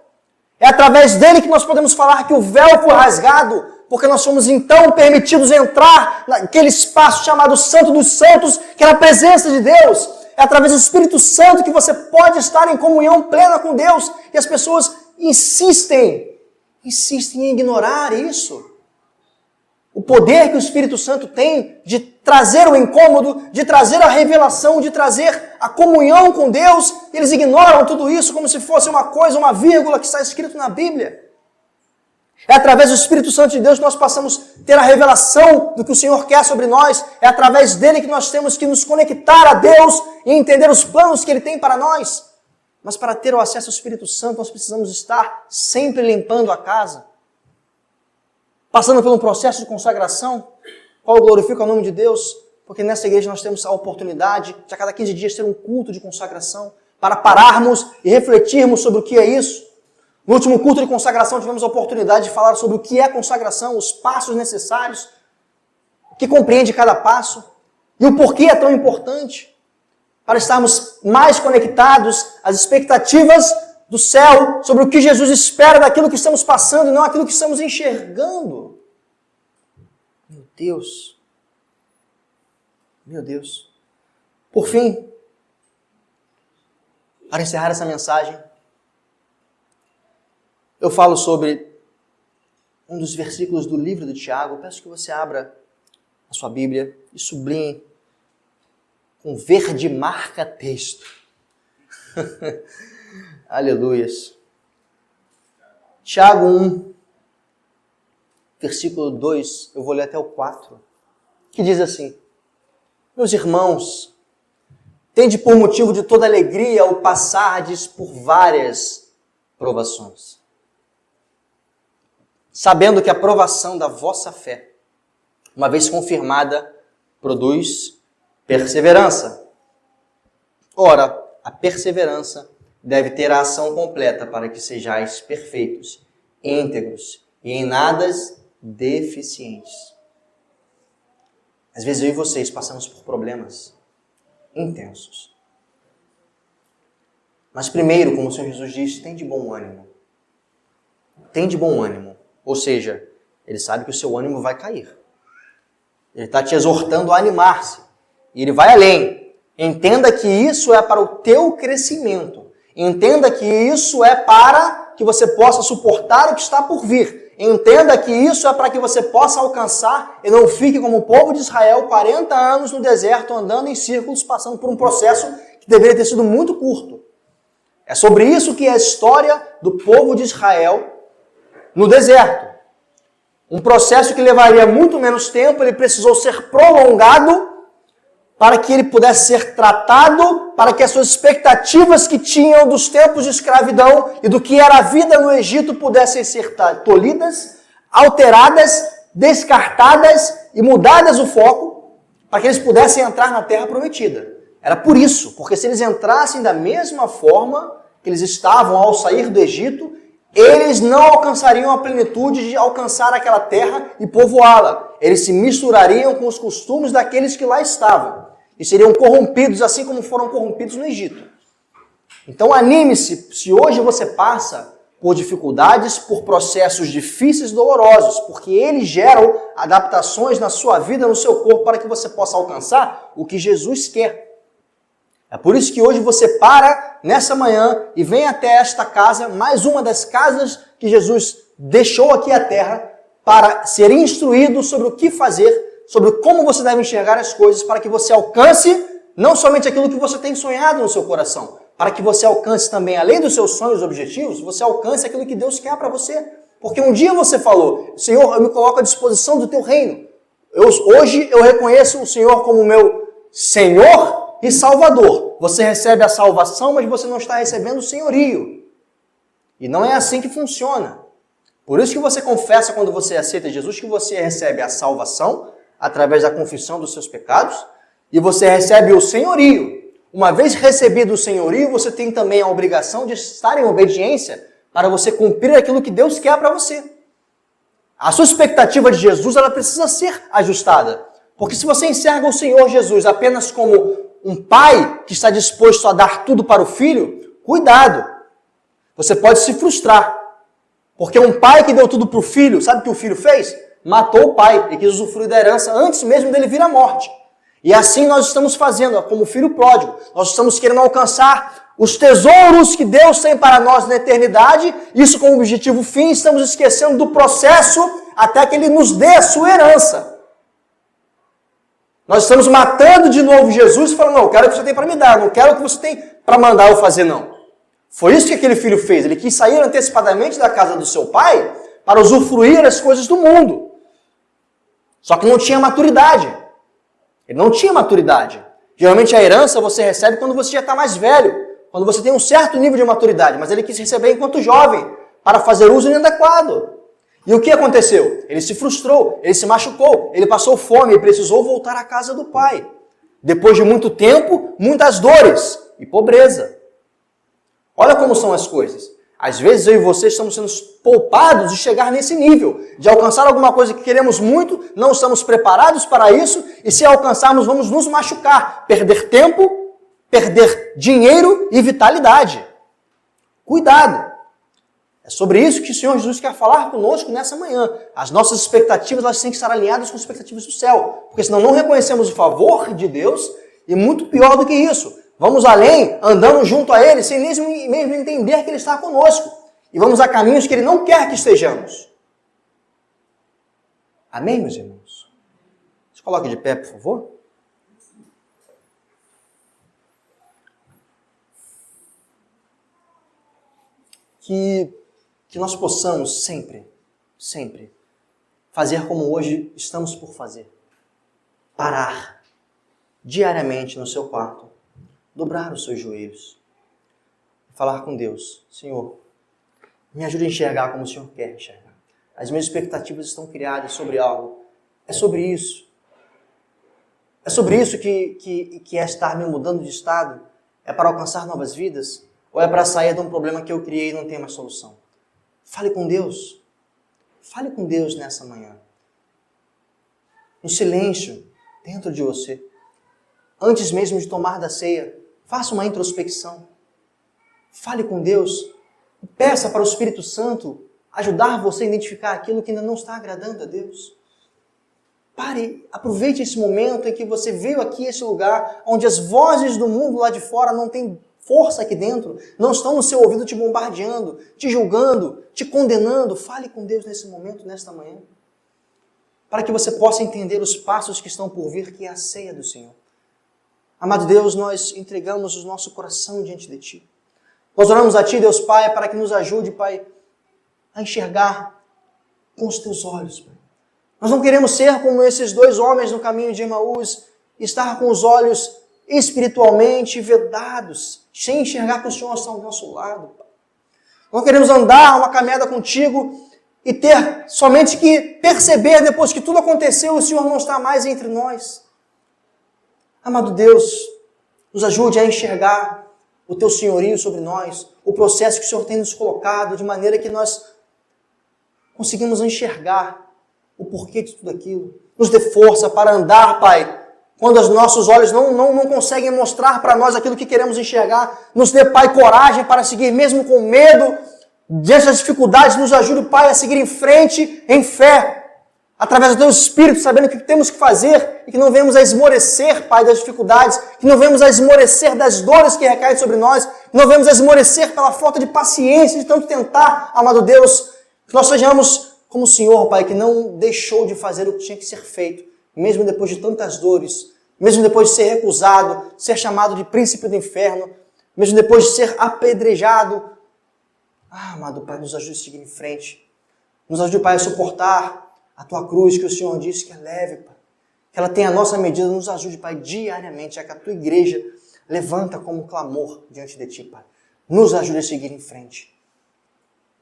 A: É através dele que nós podemos falar que o véu foi rasgado, porque nós somos então permitidos entrar naquele espaço chamado Santo dos Santos, que é a presença de Deus. É através do Espírito Santo que você pode estar em comunhão plena com Deus. E as pessoas insistem em ignorar isso. O poder que o Espírito Santo tem de trazer o incômodo, de trazer a revelação, de trazer a comunhão com Deus, eles ignoram tudo isso como se fosse uma coisa, uma vírgula que está escrito na Bíblia. É através do Espírito Santo de Deus que nós passamos a ter a revelação do que o Senhor quer sobre nós. É através dele que nós temos que nos conectar a Deus e entender os planos que ele tem para nós. Mas para ter o acesso ao Espírito Santo, nós precisamos estar sempre limpando a casa, passando por um processo de consagração, qual glorifica o nome de Deus, porque nessa igreja nós temos a oportunidade de a cada 15 dias ter um culto de consagração, para pararmos e refletirmos sobre o que é isso. No último culto de consagração tivemos a oportunidade de falar sobre o que é consagração, os passos necessários, o que compreende cada passo e o porquê é tão importante, para estarmos mais conectados às expectativas do céu, sobre o que Jesus espera daquilo que estamos passando e não aquilo que estamos enxergando. Meu Deus. Meu Deus. Por fim, para encerrar essa mensagem, eu falo sobre um dos versículos do livro de Tiago. Eu peço que você abra a sua Bíblia e sublinhe com verde marca-texto. Aleluias. Tiago 1, versículo 2, eu vou ler até o 4, que diz assim: meus irmãos, tende por motivo de toda alegria o passardes por várias provações, sabendo que a provação da vossa fé, uma vez confirmada, produz perseverança. Ora, a perseverança deve ter a ação completa para que sejais perfeitos, íntegros e em nada deficientes. Às vezes eu e vocês passamos por problemas intensos. Mas primeiro, como o Senhor Jesus disse, tem de bom ânimo. Tem de bom ânimo. Ou seja, ele sabe que o seu ânimo vai cair. Ele está te exortando a animar-se. E ele vai além. Entenda que isso é para o teu crescimento. Entenda que isso é para que você possa suportar o que está por vir. Entenda que isso é para que você possa alcançar e não fique como o povo de Israel 40 anos no deserto, andando em círculos, passando por um processo que deveria ter sido muito curto. É sobre isso que é a história do povo de Israel no deserto. Um processo que levaria muito menos tempo, ele precisou ser prolongado para que ele pudesse ser tratado, para que as suas expectativas que tinham dos tempos de escravidão e do que era a vida no Egito pudessem ser tolhidas, alteradas, descartadas e mudadas o foco, para que eles pudessem entrar na terra prometida. Era por isso, porque se eles entrassem da mesma forma que eles estavam ao sair do Egito, eles não alcançariam a plenitude de alcançar aquela terra e povoá-la. Eles se misturariam com os costumes daqueles que lá estavam. E seriam corrompidos assim como foram corrompidos no Egito. Então anime-se, se hoje você passa por dificuldades, por processos difíceis e dolorosos, porque eles geram adaptações na sua vida, no seu corpo, para que você possa alcançar o que Jesus quer. É por isso que hoje você para nessa manhã e vem até esta casa, mais uma das casas que Jesus deixou aqui à terra, para ser instruído sobre o que fazer, sobre como você deve enxergar as coisas, para que você alcance não somente aquilo que você tem sonhado no seu coração, para que você alcance também, além dos seus sonhos e objetivos, você alcance aquilo que Deus quer para você. Porque um dia você falou: Senhor, eu me coloco à disposição do teu reino. Hoje eu reconheço o Senhor como meu Senhor e Salvador. Você recebe a salvação, mas você não está recebendo o senhorio. E não é assim que funciona. Por isso que você confessa quando você aceita Jesus, que você recebe a salvação através da confissão dos seus pecados, e você recebe o senhorio. Uma vez recebido o senhorio, você tem também a obrigação de estar em obediência para você cumprir aquilo que Deus quer para você. A sua expectativa de Jesus, ela precisa ser ajustada. Porque se você enxerga o Senhor Jesus apenas como um pai que está disposto a dar tudo para o filho, cuidado. Você pode se frustrar. Porque um pai que deu tudo para o filho, sabe o que o filho fez? Matou o pai e quis usufruir da herança antes mesmo dele vir à morte. E assim nós estamos fazendo, como filho pródigo. Nós estamos querendo alcançar os tesouros que Deus tem para nós na eternidade, isso com o objetivo fim, estamos esquecendo do processo até que Ele nos dê a sua herança. Nós estamos matando de novo Jesus e falando: não, eu quero o que você tem para me dar, não quero o que você tem para mandar eu fazer, não. Foi isso que aquele filho fez. Ele quis sair antecipadamente da casa do seu pai para usufruir as coisas do mundo. Só que não tinha maturidade. Ele não tinha maturidade. Geralmente a herança você recebe quando você já está mais velho, quando você tem um certo nível de maturidade, mas ele quis receber enquanto jovem, para fazer uso inadequado. E o que aconteceu? Ele se frustrou, ele se machucou, ele passou fome e precisou voltar à casa do pai. Depois de muito tempo, muitas dores e pobreza. Olha como são as coisas. Às vezes eu e você estamos sendo poupados de chegar nesse nível, de alcançar alguma coisa que queremos muito, não estamos preparados para isso, e se alcançarmos vamos nos machucar, perder tempo, perder dinheiro e vitalidade. Cuidado! É sobre isso que o Senhor Jesus quer falar conosco nessa manhã. As nossas expectativas elas têm que estar alinhadas com as expectativas do céu, porque senão não reconhecemos o favor de Deus, e muito pior do que isso, vamos além, andando junto a Ele, sem mesmo entender que Ele está conosco. E vamos a caminhos que Ele não quer que estejamos. Amém, meus irmãos? Se coloque de pé, por favor. Que nós possamos sempre, sempre, fazer como hoje estamos por fazer. Parar diariamente no seu quarto, dobrar os seus joelhos, falar com Deus: Senhor, me ajude a enxergar como o Senhor quer enxergar. As minhas expectativas estão criadas sobre algo. É sobre isso. É sobre isso que é estar me mudando de estado? É para alcançar novas vidas? Ou é para sair de um problema que eu criei e não tem mais solução? Fale com Deus. Fale com Deus nessa manhã. No silêncio, dentro de você. Antes mesmo de tomar da ceia, faça uma introspecção. Fale com Deus. Peça para o Espírito Santo ajudar você a identificar aquilo que ainda não está agradando a Deus. Pare, aproveite esse momento em que você veio aqui, esse lugar, onde as vozes do mundo lá de fora não têm força aqui dentro, não estão no seu ouvido te bombardeando, te julgando, te condenando. Fale com Deus nesse momento, nesta manhã, para que você possa entender os passos que estão por vir, que é a ceia do Senhor. Amado Deus, nós entregamos o nosso coração diante de Ti. Nós oramos a Ti, Deus Pai, para que nos ajude, Pai, a enxergar com os Teus olhos, Pai. Nós não queremos ser como esses dois homens no caminho de Emaús, estar com os olhos espiritualmente vedados, sem enxergar que o Senhor está ao nosso lado, Pai. Não queremos andar uma caminhada contigo e ter somente que perceber, depois que tudo aconteceu, o Senhor não está mais entre nós. Amado Deus, nos ajude a enxergar o Teu senhorio sobre nós, o processo que o Senhor tem nos colocado, de maneira que nós conseguimos enxergar o porquê de tudo aquilo. Nos dê força para andar, Pai, quando os nossos olhos não conseguem mostrar para nós aquilo que queremos enxergar. Nos dê, Pai, coragem para seguir, mesmo com medo, diante das dificuldades. Nos ajude, Pai, a seguir em frente, em fé, através do Teu Espírito, sabendo o que temos que fazer e que não venhamos a esmorecer, Pai, das dificuldades, que não venhamos a esmorecer das dores que recaem sobre nós, que não venhamos a esmorecer pela falta de paciência, de tanto tentar, amado Deus, que nós sejamos como o Senhor, Pai, que não deixou de fazer o que tinha que ser feito, mesmo depois de tantas dores, mesmo depois de ser recusado, ser chamado de príncipe do inferno, mesmo depois de ser apedrejado. Amado Pai, nos ajude a seguir em frente. Nos ajude, Pai, a suportar a Tua cruz, que o Senhor disse que é leve, Pai. Que ela tenha a nossa medida. Nos ajude, Pai, diariamente, já que a Tua igreja levanta como clamor diante de Ti, Pai. Nos ajude a seguir em frente,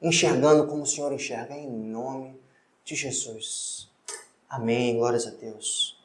A: enxergando como o Senhor enxerga, em nome de Jesus. Amém. Glórias a Deus.